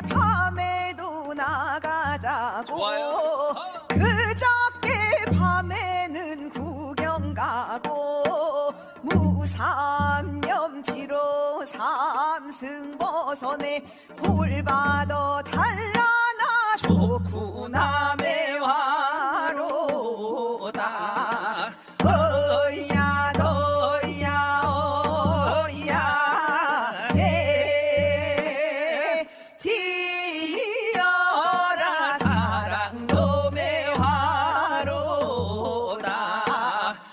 밤에도 나가자고. 좋아요. 그저께 밤에는 구경 가고 무삼염치로 삼승버선에 볼받아 달라나 좋구나.